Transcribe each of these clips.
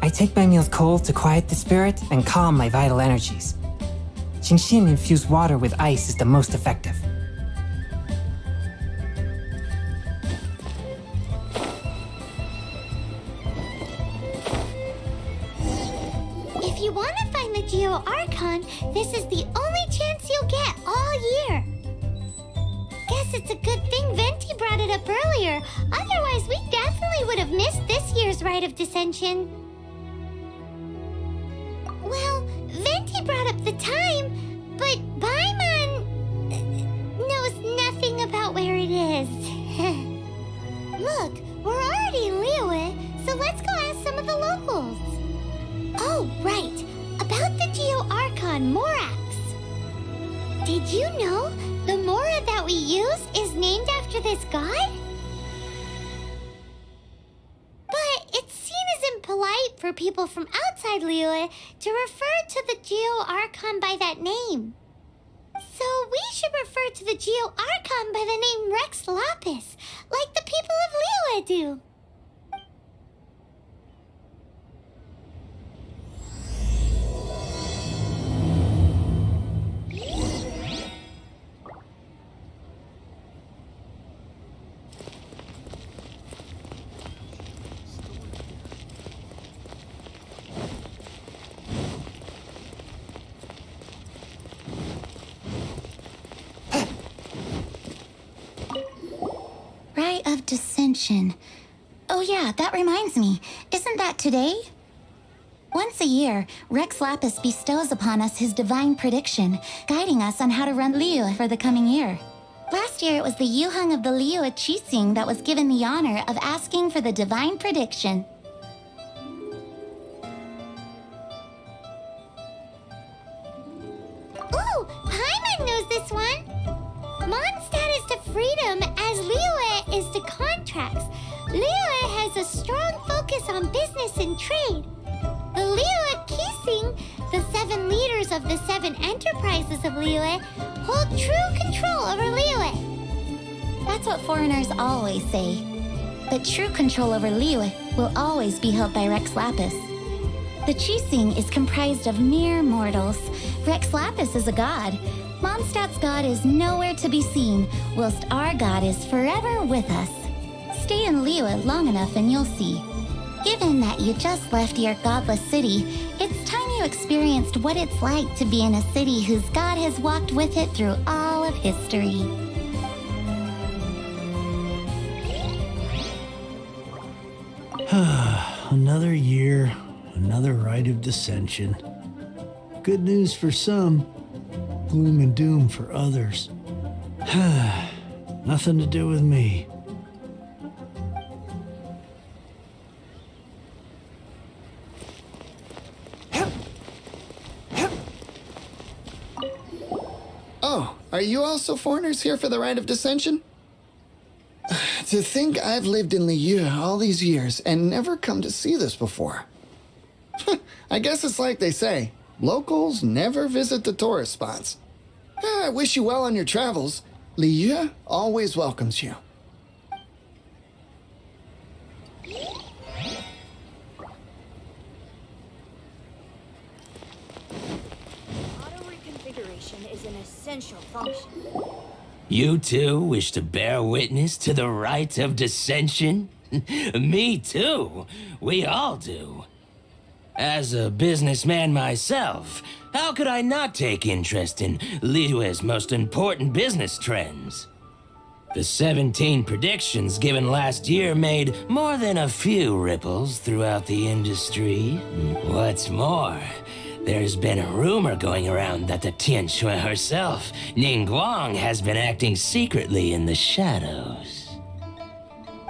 I take my meals cold to quiet the spirit and calm my vital energies. Genshin infused water with ice is the most effective. If you want to find the Geo Archon, this is the only chance you'll get all year. Guess it's a good thing Venti brought it up earlier. Otherwise, we definitely would have missed this year's Rite of Dissension. Well, Venti brought up the time, but Paimon knows nothing about where it is. Look, we're already in Liyue, so let's go ask some of the locals. Oh, right. About the Geo Archon Morax. Did you know the Mora that we use is named after this god? But it's seen as impolite for people from outside Liyue to refer to the Geo Archon by that name. So we should refer to the Geo Archon by the name Rex Lapis, like the people of Liyue do. Rite of Dissension. Oh yeah, that reminds me. Isn't that today? Once a year, Rex Lapis bestows upon us his divine prediction, guiding us on how to run Liyue for the coming year. Last year, it was the Yuheng of the Liyue Qixing that was given the honor of asking for the divine prediction. Ooh, Paimon knows this one! Mondstadt is to freedom as Liyue is to contracts. Liyue has a strong focus on business and trade. The Liyue Qixing, the 7 leaders of the 7 enterprises of Liyue, hold true control over Liyue. That's what foreigners always say. But true control over Liyue will always be held by Rex Lapis. The Qixing is comprised of mere mortals. Rex Lapis is a god. Mondstadt's god is nowhere to be seen, whilst our god is forever with us. Stay in Liyue long enough and you'll see. Given that you just left your godless city, it's time you experienced what it's like to be in a city whose god has walked with it through all of history. Another year, another Rite of Dissension. Good news for some, gloom and doom for others. Nothing to do with me. Oh, are you also foreigners here for the Rite of Dissension? To think I've lived in Liyue all these years and never come to see this before. I guess it's like they say, locals never visit the tourist spots. I wish you well on your travels. Liyue always welcomes you. Auto-reconfiguration is an essential function. You two wish to bear witness to the Rite of Dissension? Me too. We all do. As a businessman myself, how could I not take interest in Liyue's most important business trends? The 17 predictions given last year made more than a few ripples throughout the industry. What's more, there's been a rumor going around that the Tianshui herself, Ningguang, has been acting secretly in the shadows.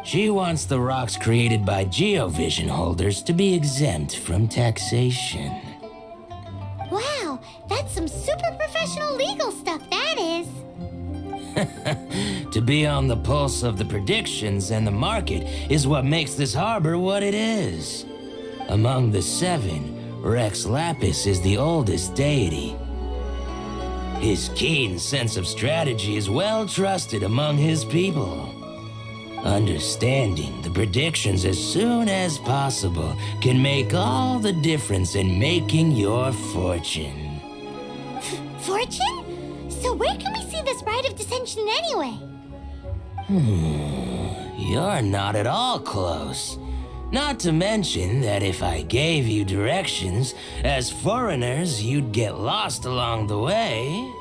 She wants the rocks created by Geovision holders to be exempt from taxation. Wow, that's some super professional legal stuff, that is. To be on the pulse of the predictions and the market is what makes this harbor what it is. Among the 7, Rex Lapis is the oldest deity. His keen sense of strategy is well trusted among his people. Understanding the predictions as soon as possible can make all the difference in making your fortune. Fortune? So where can we see this rite of dissension anyway? You're not at all close. Not to mention that if I gave you directions, as foreigners, you'd get lost along the way.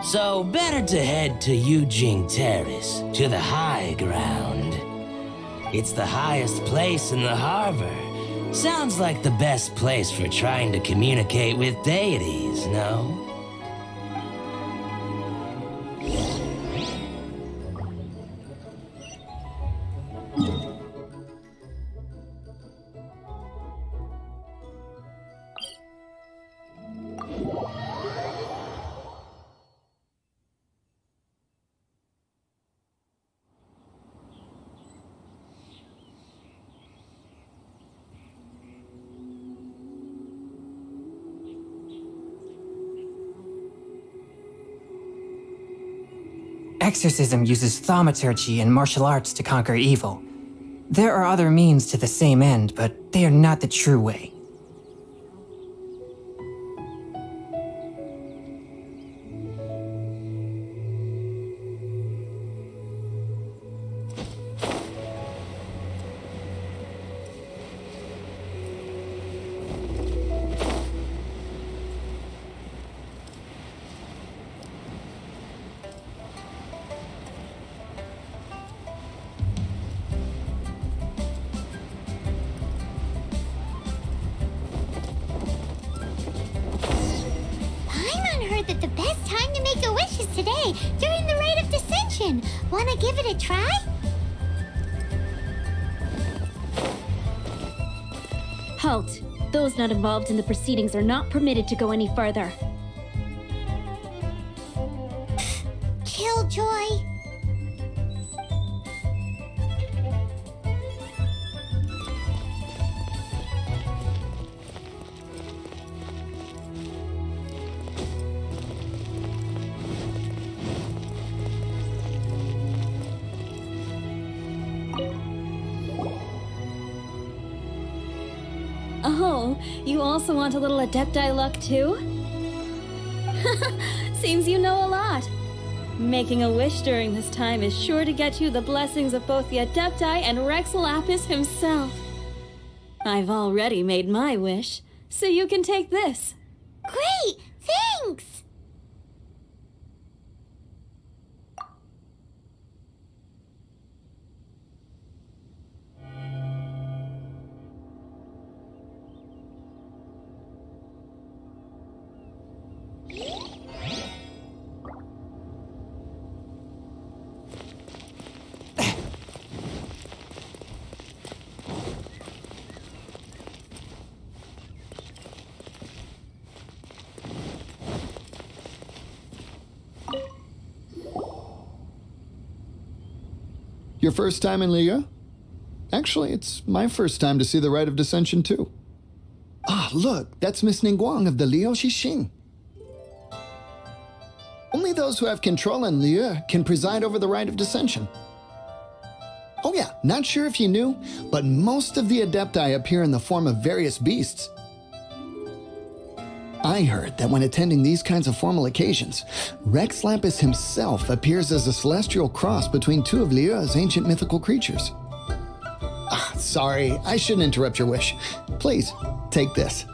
So better to head to Yujing Terrace, to the high ground. It's the highest place in the harbor. Sounds like the best place for trying to communicate with deities, no? Exorcism uses thaumaturgy and martial arts to conquer evil. There are other means to the same end, but they are not the true way. That the best time to make a wish is today, during the rite of dissension. Wanna give it a try? Halt! Those not involved in the proceedings are not permitted to go any further. Killjoy. Oh, you also want a little Adepti luck too? Seems you know a lot. Making a wish during this time is sure to get you the blessings of both the Adepti and Rex Lapis himself. I've already made my wish, so you can take this. Great! Thanks! Your first time in Liga? Actually, it's my first time to see the Rite of Dissension, too. Ah, look, that's Miss Ningguang of the Liu Xixing. Only those who have control in Liu can preside over the Rite of Dissension. Oh yeah, not sure if you knew, but most of the Adepti appear in the form of various beasts. I heard that when attending these kinds of formal occasions, Rex Lapis himself appears as a celestial cross between two of Liu's ancient mythical creatures. Ah, sorry, I shouldn't interrupt your wish. Please, take this.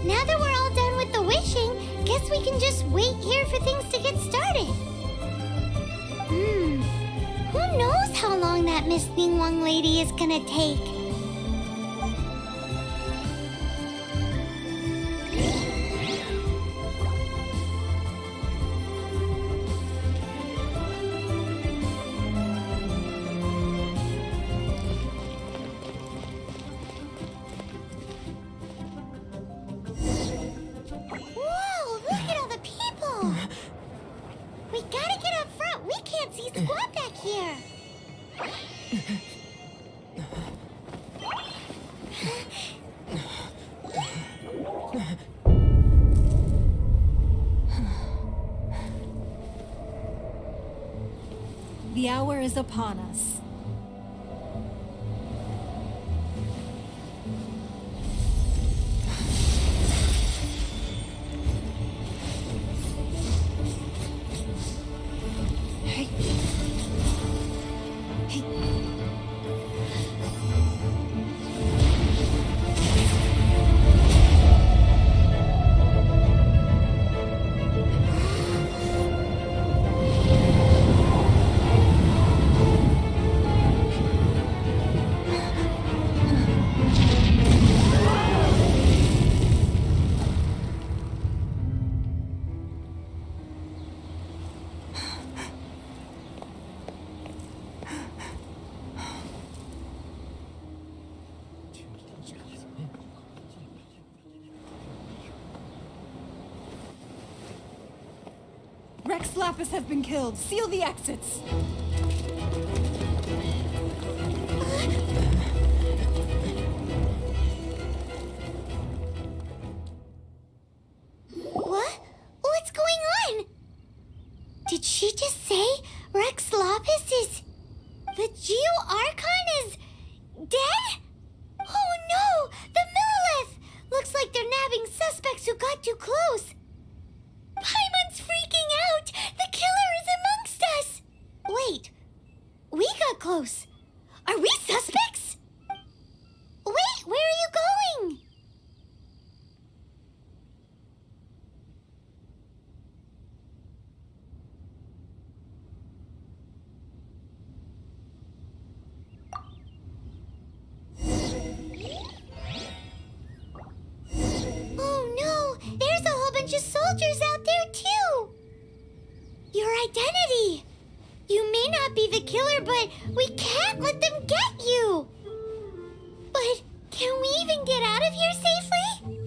Now that we're all done with the wishing, guess we can just wait here for things to get started. Who knows how long that Miss Ningguang lady is gonna take? We gotta get up front We can't see squat back here. The hour is upon us. Rex Lapis has been killed. Seal the exits. What? What's going on? Did she just say Rex Lapis is... The Geo-Archon is... dead? Oh no! The Millilith! Looks like they're nabbing suspects who got too close. Paimon's freaking out! The killer is amongst us! Wait. We got close. Are we suspects? Wait, where are you going? Oh no! There's a whole bunch of soldiers out there too! Your identity! You may not be the killer, but we can't let them get you! But can we even get out of here safely?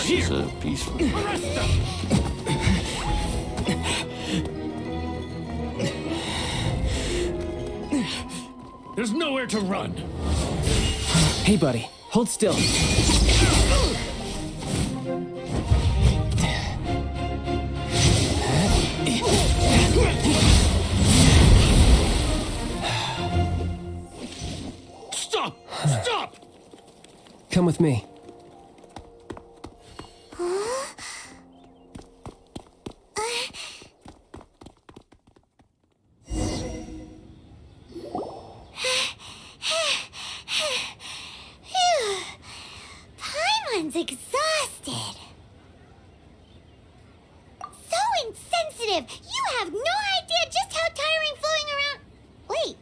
This is a peaceful. There's nowhere to run. Hey, buddy, hold still. Stop! Stop! Come with me. Paimon's exhausted. So insensitive. You have no idea just how tiring floating around. Wait.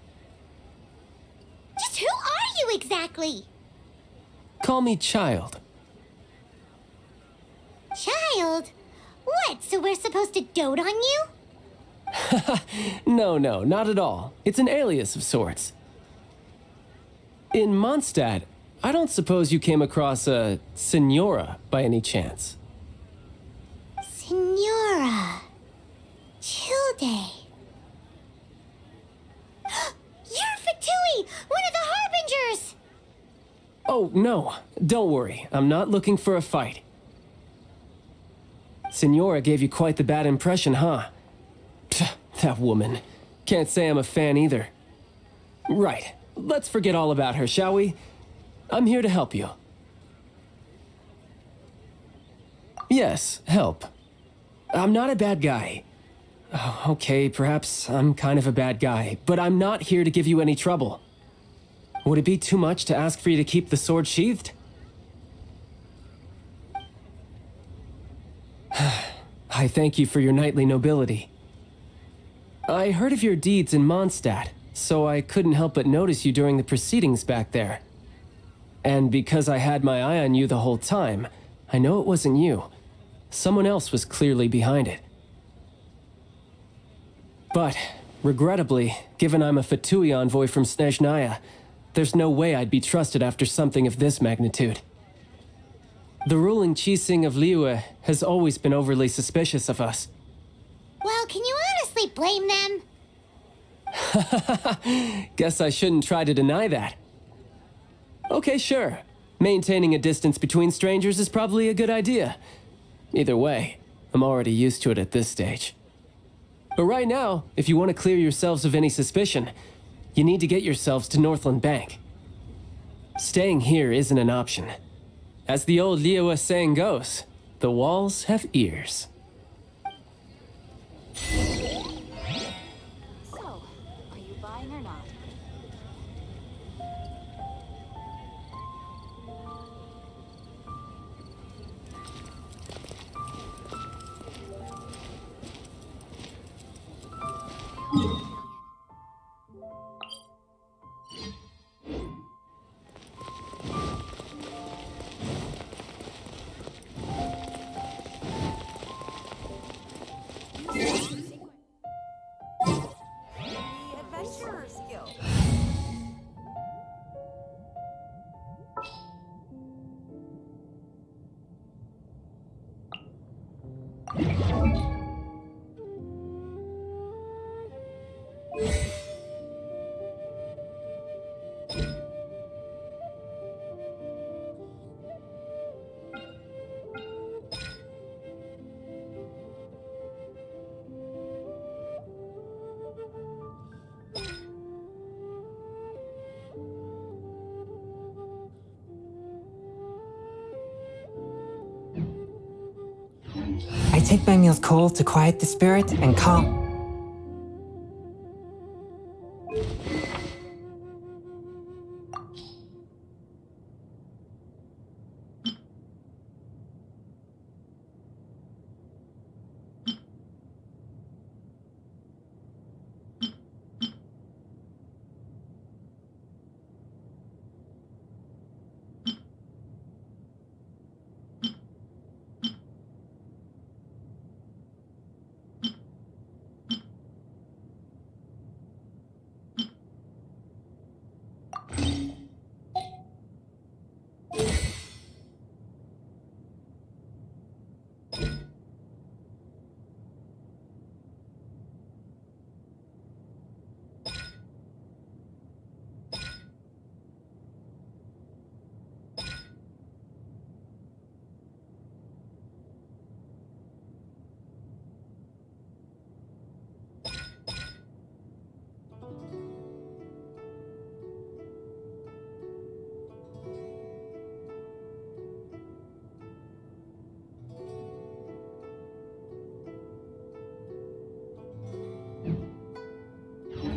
Just who are you exactly? Call me Child. Child? What, so we're supposed to dote on you? No, not at all. It's an alias of sorts. In Mondstadt, I don't suppose you came across a Senora by any chance. Senora. Childe. You're Fatui, one of the Harbingers! Oh, no. Don't worry. I'm not looking for a fight. Senora gave you quite the bad impression, huh? Pfft, that woman. Can't say I'm a fan either. Right. Let's forget all about her, shall we? I'm here to help you. Yes, help. I'm not a bad guy. Oh, okay, perhaps I'm kind of a bad guy, but I'm not here to give you any trouble. Would it be too much to ask for you to keep the sword sheathed? I thank you for your knightly nobility. I heard of your deeds in Mondstadt, so I couldn't help but notice you during the proceedings back there. And because I had my eye on you the whole time, I know it wasn't you. Someone else was clearly behind it. But, regrettably, given I'm a Fatui envoy from Snezhnaya, there's no way I'd be trusted after something of this magnitude. The ruling Qixing of Liyue has always been overly suspicious of us. Well, can you honestly blame them? Guess I shouldn't try to deny that. Okay, sure. Maintaining a distance between strangers is probably a good idea. Either way, I'm already used to it at this stage. But right now, if you want to clear yourselves of any suspicion, you need to get yourselves to Northland Bank. Staying here isn't an option. As the old Liyue saying goes, the walls have ears. So, are you buying or not? I take my meals cold to quiet the spirit and calm.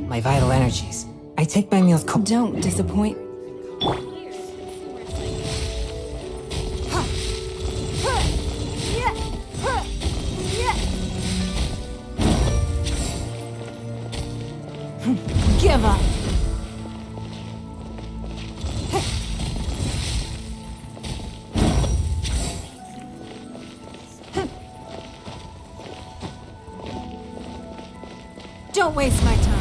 My vital energies. I take my meals cold. Don't disappoint. Give up. Don't waste my time.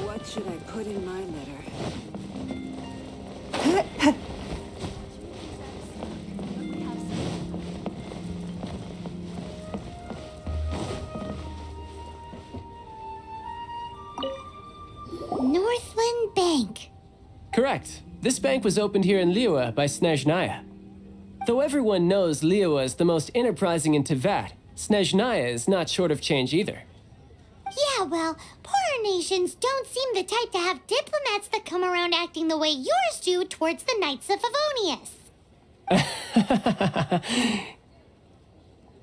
What should I put in my letter? Northland Bank. Correct. This bank was opened here in Liyue by Snezhnaya. Though everyone knows Liyue is the most enterprising in Teyvat, Snezhnaya is not short of change either. Yeah, well, poorer nations don't seem the type to have diplomats that come around acting the way yours do towards the Knights of Favonius.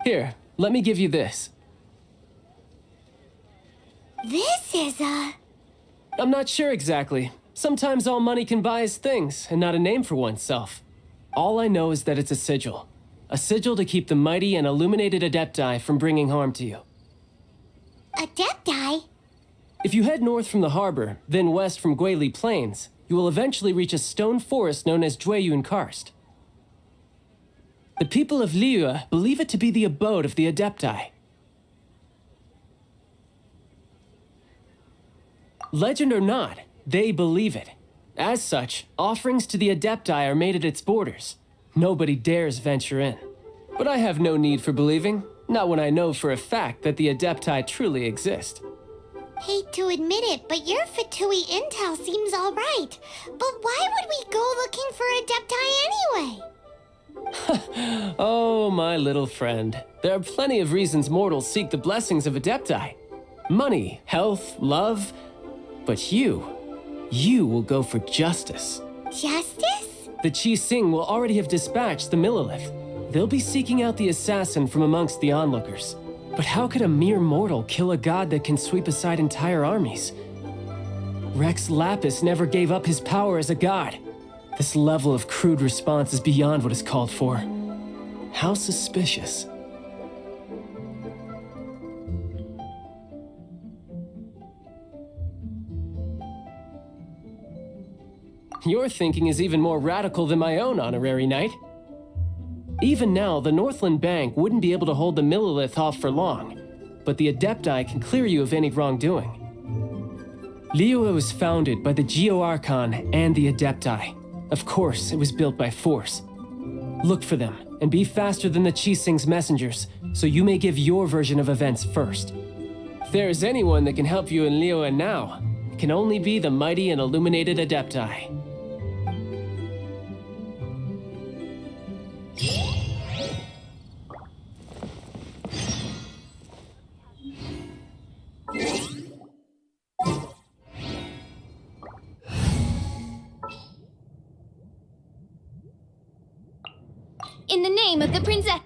Here, let me give you this. This is I'm not sure exactly. Sometimes all money can buy is things, and not a name for oneself. All I know is that it's a sigil. A sigil to keep the mighty and illuminated Adepti from bringing harm to you. Adepti? If you head north from the harbor, then west from Guili Plains, you will eventually reach a stone forest known as Dwayun Karst. The people of Liyue believe it to be the abode of the Adepti. Legend or not, they believe it. As such, offerings to the Adepti are made at its borders. Nobody dares venture in. But I have no need for believing, not when I know for a fact that the Adepti truly exist. Hate to admit it, but your Fatui intel seems alright. But why would we go looking for Adepti anyway? Oh, my little friend. There are plenty of reasons mortals seek the blessings of Adepti. Money, health, love. But you will go for justice. Justice? The Chi Sing will already have dispatched the Millilith. They'll be seeking out the assassin from amongst the onlookers. But how could a mere mortal kill a god that can sweep aside entire armies? Rex Lapis never gave up his power as a god. This level of crude response is beyond what is called for. How suspicious. Your thinking is even more radical than my own, Honorary Knight. Even now, the Northland Bank wouldn't be able to hold the Millilith off for long, but the Adepti can clear you of any wrongdoing. Liyue was founded by the Geo-Archon and the Adepti. Of course, it was built by force. Look for them, and be faster than the Qixing's messengers, so you may give your version of events first. If there is anyone that can help you in Liyue now, it can only be the mighty and illuminated Adepti. In the name of the princess.